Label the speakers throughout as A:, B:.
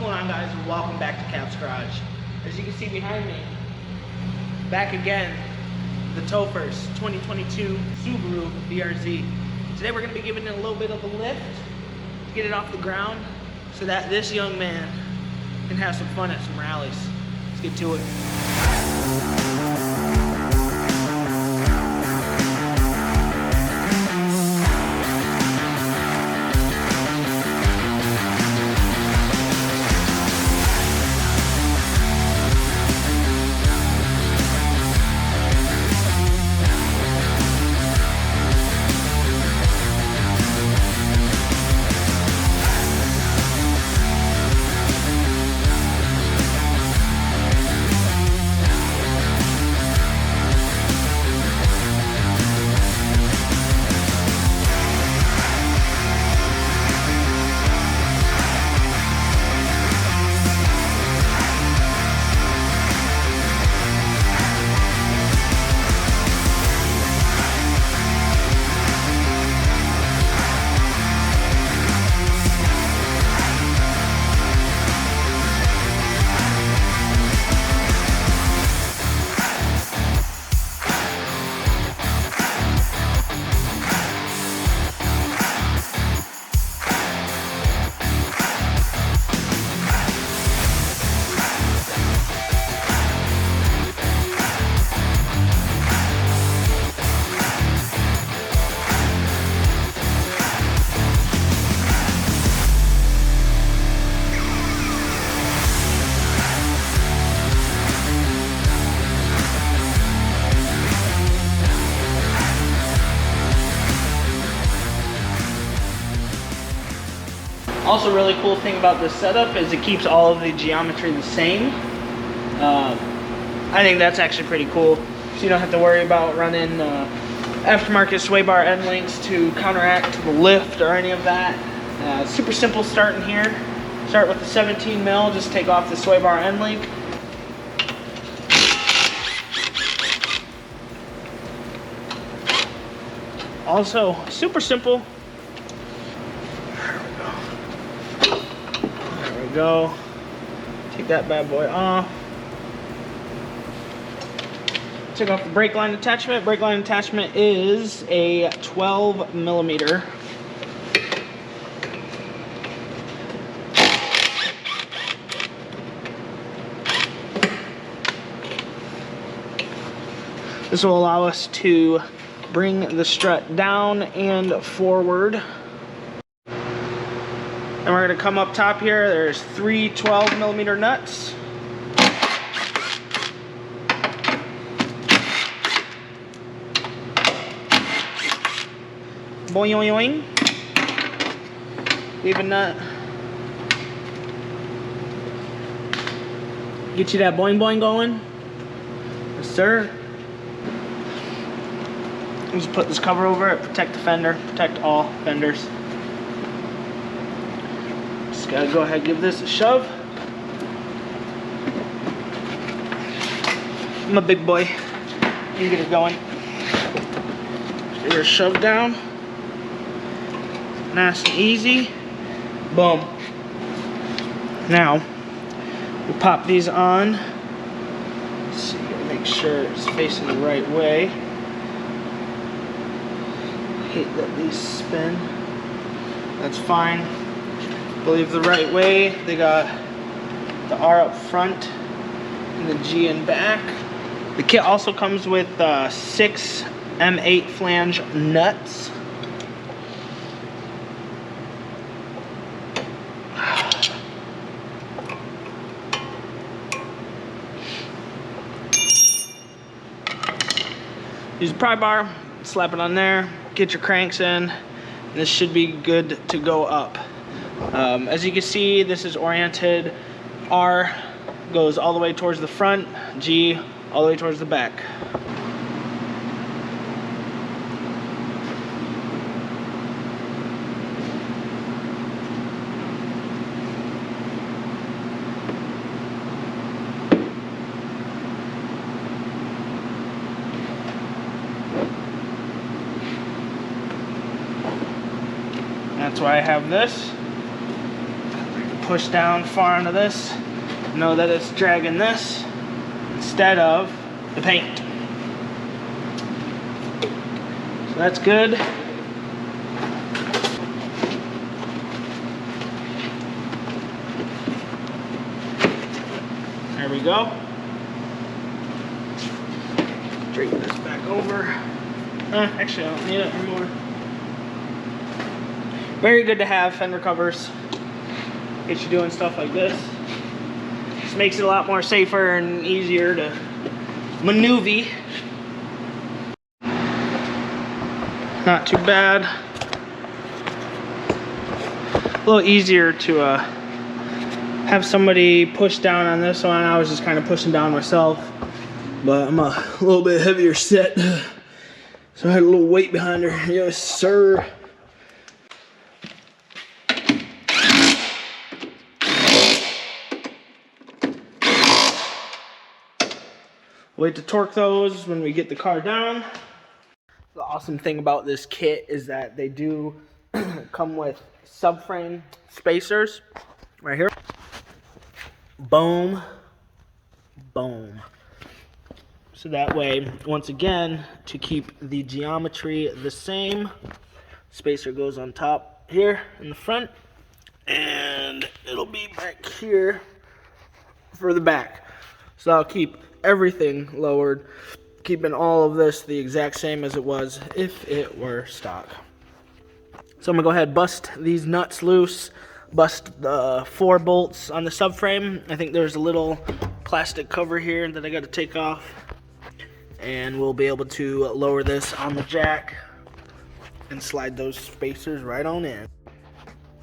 A: going on, guys? Welcome back to KAPS Garage. As you can see behind me, back again, the Tophers 2022 Subaru BRZ. Today we're going to be giving it a little bit of a lift to get it off the ground so that this young man can have some fun at some rallies. Let's get to it. Also, really cool thing about this setup is it keeps all of the geometry the same. I think that's actually pretty cool. So you don't have to worry about running aftermarket sway bar end links to counteract the lift or any of that. Super simple starting here. Start with the 17 mil, just take off the sway bar end link. Also, super simple. Go. Take that bad boy off. Take off the brake line attachment. Brake line attachment is a 12 millimeter. This will allow us to bring the strut down and forward. And we're going to come up top here. There's three 12 millimeter nuts. Boing, boing, boing. Leave a nut. Get you that boing, boing going. Yes, sir. Just put this cover over it. Protect the fender. Protect all fenders. Gotta go ahead and give this a shove. I'm a big boy. You can get it going. Just give her a shove down. Nice and easy. Boom. Now, we'll pop these on. Let's see, gotta make sure it's facing the right way. Hate that these spin. That's fine. Believe the right way. They got the R up front and the G in back. The kit also comes with 6 M8 flange nuts. Use a pry bar, slap it on there, get your cranks in, and this should be good to go up. As you can see, this is oriented. R goes all the way towards the front, G all the way towards the back. That's why I have this. push down far onto this, know that it's dragging this instead of the paint. So that's good. There we go. Straighten this back over. Actually, I don't need it anymore. Very good to have fender covers. Get you doing stuff like this. Just makes it a lot more safer and easier to maneuver. Not too bad. A little easier to have somebody push down on this one. I was just kind of pushing down myself, but I'm a little bit heavier set, so I had a little weight behind her. Yes, sir. Wait to torque those when we get the car down. The awesome thing about this kit is that they do come with subframe spacers right here. Boom, boom. So that way, once again, to keep the geometry the same, spacer goes on top here in the front, and it'll be back here for the back. So I'll keep everything lowered, keeping all of this the exact same as it was if it were stock. So I'm gonna go ahead and bust these nuts loose, bust the 4 bolts on the subframe. I think there's a little plastic cover here that I gotta take off, and we'll be able to lower this on the jack and slide those spacers right on in.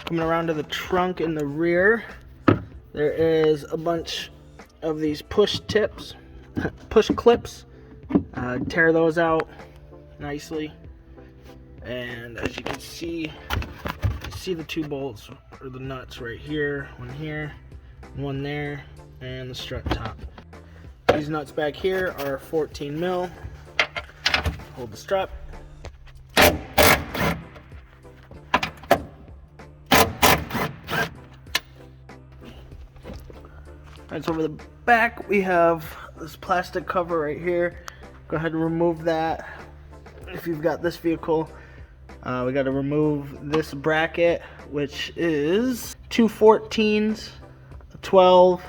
A: Coming around to the trunk in the rear, there is a bunch of these push tips, push clips. Tear those out nicely, and as you can see, the 2 bolts or the nuts right here, one there, and the strut top. These nuts back here are 14 mil. Hold the strap. Alright, so over the back we have this plastic cover right here. Go ahead and remove that. If you've got this vehicle, we got to remove this bracket, which is 2 14s, a 12,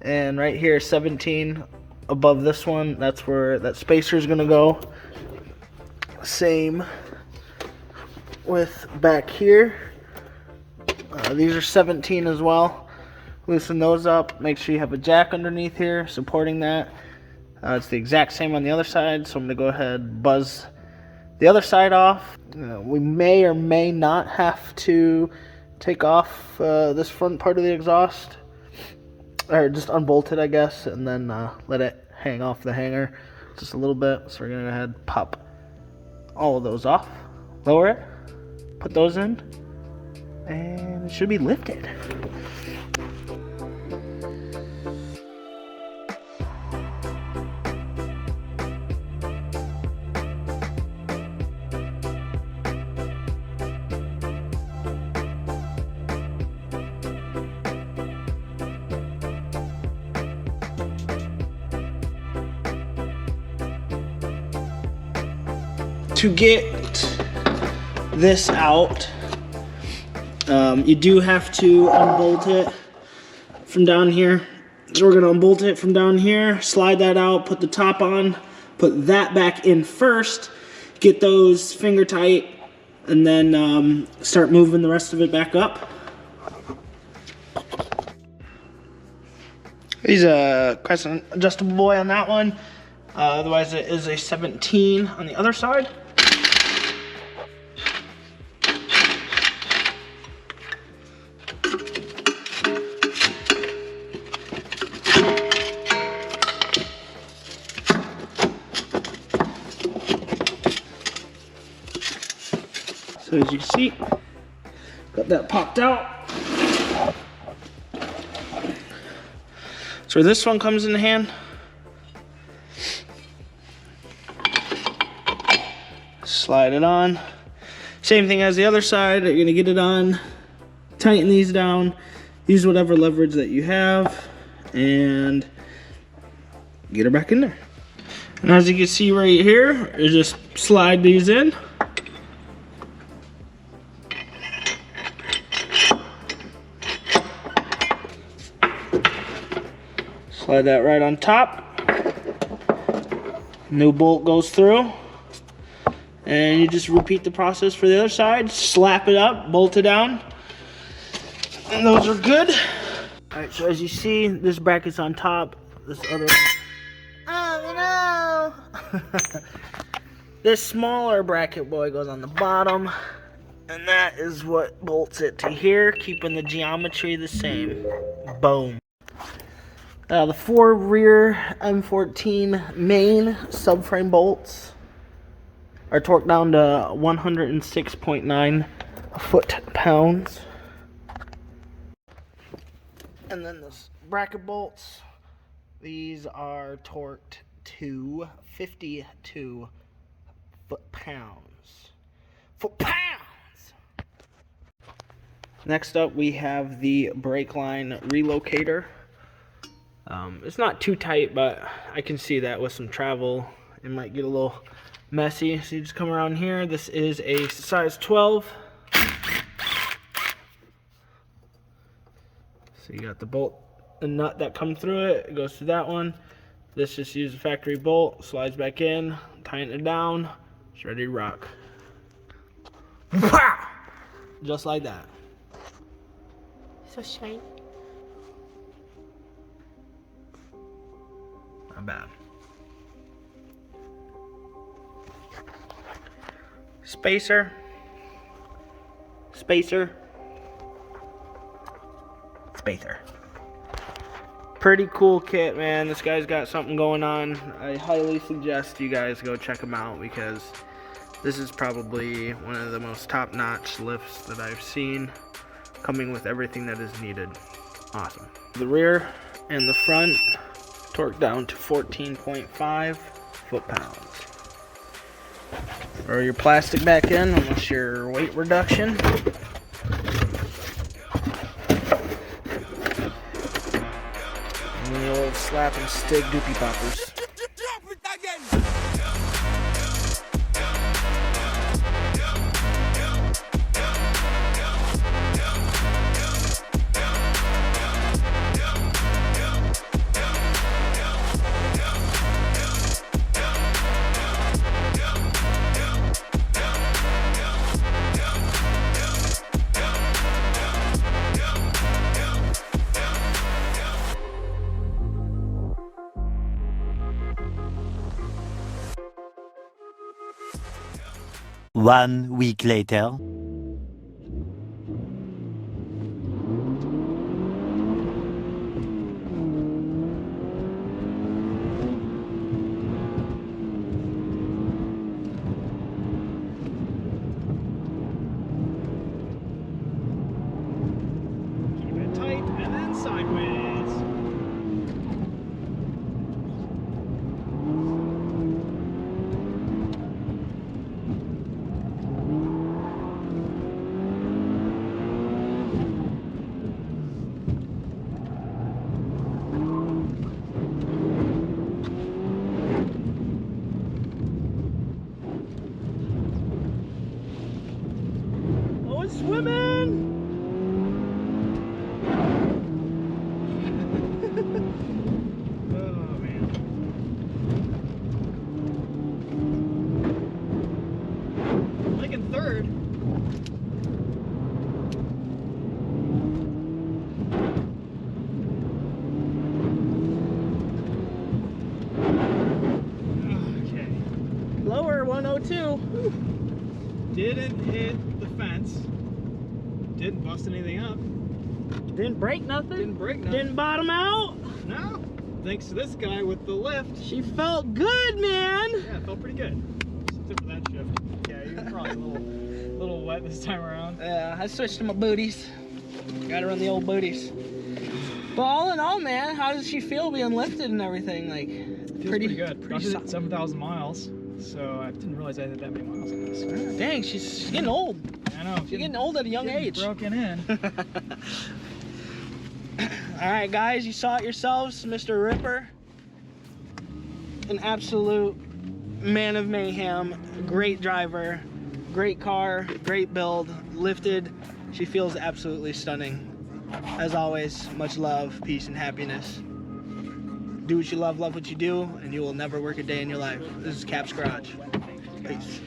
A: and right here 17 above this one. That's where that spacer is going to go. Same with back here. These are 17 as well. Loosen those up. Make sure you have a jack underneath here supporting that. It's the exact same on the other side, so I'm going to go ahead and buzz the other side off. We may or may not have to take off this front part of the exhaust, or just unbolt it, I guess, and then let it hang off the hanger just a little bit. So we're going to go ahead and pop all of those off, lower it, put those in, and it should be lifted. To get this out, you do have to unbolt it from down here. So we're going to unbolt it from down here, slide that out, put the top on, put that back in first, get those finger tight, and then start moving the rest of it back up. He's a Crescent adjustable boy on that one. Otherwise it is a 17 on the other side. So as you can see, got that popped out. So where this one comes in hand, slide it on. Same thing as the other side. You're gonna get it on, tighten these down. use whatever leverage that you have and get her back in there. And as you can see right here, you just slide these in. Slide that right on top. New bolt goes through. And you just repeat the process for the other side. Slap it up, bolt it down. And those are good. Alright, so as you see, this bracket's on top. This other one. Oh no! This smaller bracket boy goes on the bottom. And that is what bolts it to here, keeping the geometry the same. Boom. The 4 rear M14 main subframe bolts are torqued down to 106.9 foot-pounds. And then the bracket bolts, these are torqued to 52 foot-pounds. Foot-pounds! Next up, we have the brake line relocator. It's not too tight, but I can see that with some travel, it might get a little messy. So you just come around here. This is a size 12. So you got the bolt and nut that come through it. It goes to that one. This just uses a factory bolt, slides back in, tighten it down. It's ready to rock. Just like that.
B: So shiny.
A: Not bad. Spacer. Pretty cool kit, man. This guy's got something going on. I highly suggest you guys go check him out because this is probably one of the most top-notch lifts that I've seen, coming with everything that is needed. Awesome. The rear and the front torqued down to 14.5 foot-pounds. Throw your plastic back in unless your weight reduction. And the old slap and stick doopy poppers.
C: One week later.
D: Keep it tight and then sideways.
A: Swimming!
D: Oh man. Like in third. Okay.
A: Lower 102.
D: Whew. Didn't hit the fence. Didn't bust anything up.
A: Didn't break nothing.
D: Didn't break nothing.
A: Didn't bottom out.
D: No. Thanks to this guy with the lift.
A: She felt good, man.
D: Yeah, it felt pretty good. Except for that shift. Yeah, you were probably a little wet this time around.
A: Yeah, I switched to my booties. Gotta run the old booties. But all in all, man, how does she feel being lifted and everything? Like,
D: Feels pretty good. I did 7,000 miles, so I didn't realize I did that many miles on this.
A: Dang, she's getting old.
D: I know.
A: She's getting old at a young age.
D: Broken in.
A: Alright guys, you saw it yourselves, Mr. Ripper. An absolute man of mayhem, great driver, great car, great build, lifted. She feels absolutely stunning. As always, much love, peace, and happiness. Do what you love what you do, and you will never work a day in your life. This is KAPS Garage. Peace.